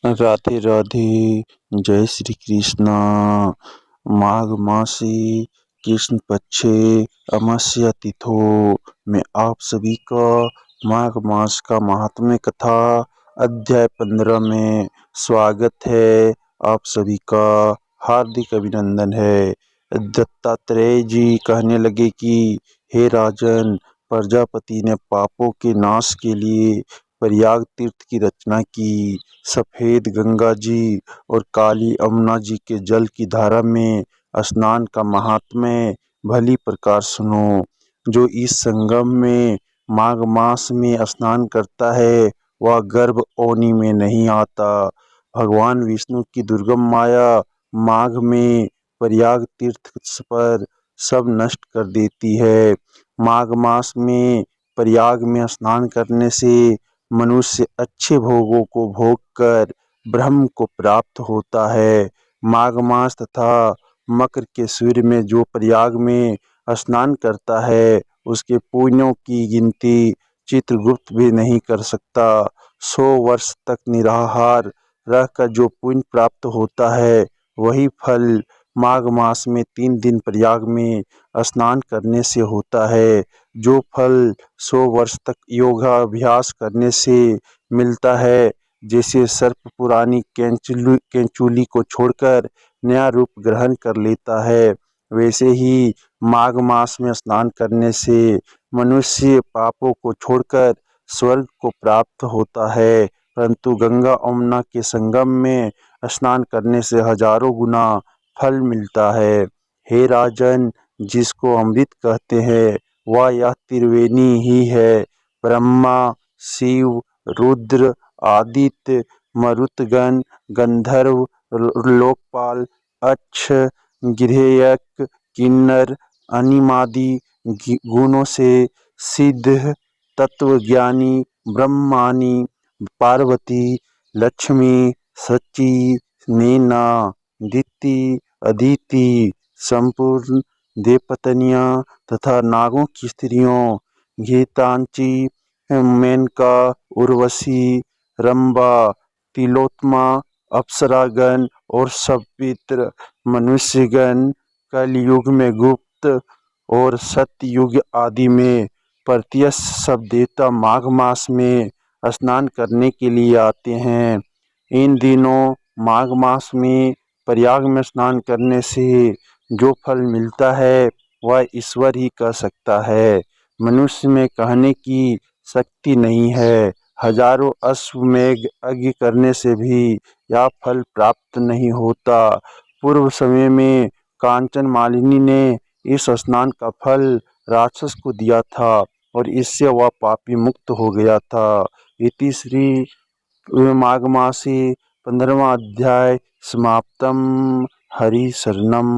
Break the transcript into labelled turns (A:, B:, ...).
A: राधे राधे। जय श्री कृष्णा। माघ मासी कृष्ण पक्षे अमावस्या तिथो में आप सभी का माघ मास का महात्म्य कथा अध्याय 15 में स्वागत है। आप सभी का हार्दिक अभिनंदन है। दत्तात्रेय जी कहने लगे कि हे राजन, प्रजापति ने पापों के नाश के लिए प्रयाग तीर्थ की रचना की। सफेद गंगा जी और काली यमुना जी के जल की धारा में स्नान का महात्म्य भली प्रकार सुनो। जो इस संगम में माघ मास में स्नान करता है वह गर्भ योनि में नहीं आता। भगवान विष्णु की दुर्गम माया माघ में प्रयाग तीर्थ पर सब नष्ट कर देती है। माघ मास में प्रयाग में स्नान करने से मनुष्य अच्छे भोगों को भोग कर ब्रह्म को प्राप्त होता है। माघ मास तथा मकर के सूर्य में जो प्रयाग में स्नान करता है उसके पुण्यों की गिनती चित्रगुप्त भी नहीं कर सकता। 100 वर्ष तक निराहार रहकर जो पुण्य प्राप्त होता है वही फल माघ मास में 3 दिन प्रयाग में स्नान करने से होता है। जो फल 100 वर्ष तक योगाभ्यास करने से मिलता है, जैसे सर्प पुरानी केंचुली को छोड़कर नया रूप ग्रहण कर लेता है, वैसे ही माघ मास में स्नान करने से मनुष्य पापों को छोड़कर स्वर्ग को प्राप्त होता है। परंतु गंगा यमुना के संगम में स्नान करने से हजारों गुना फल मिलता है। हे राजन, जिसको अमृत कहते हैं वह यह त्रिवेणी ही है। ब्रह्मा, शिव, रुद्र, आदित्य, मरुतगण, गंधर्व, लोकपाल, अक्ष, गिर्हयक, किन्नर, अनिमादि गुणों से सिद्ध तत्वज्ञानी ब्रह्मानी, पार्वती, लक्ष्मी, सची, नैना, दिति, अदिति, संपूर्ण देवपत्नियां तथा नागों की स्त्रियों गीतांची, मेनका, उर्वशी, रंबा, तिलोत्तमा, अप्सरागण और सवित्र मनुष्यगण कलयुग में गुप्त और सत्ययुग आदि में प्रत्यक्ष सब देवता माघ मास में स्नान करने के लिए आते हैं। इन दिनों माघ मास में प्रयाग में स्नान करने से जो फल मिलता है वह ईश्वर ही कह सकता है। मनुष्य में कहने की शक्ति नहीं है। हजारों अश्वमेघ यज्ञ करने से भी यह फल प्राप्त नहीं होता। पूर्व समय में कांचन मालिनी ने इस स्नान का फल राक्षस को दिया था और इससे वह पापी मुक्त हो गया था। इति श्री माघ मासी 15वां अध्याय समाप्तम। हरि शरणम।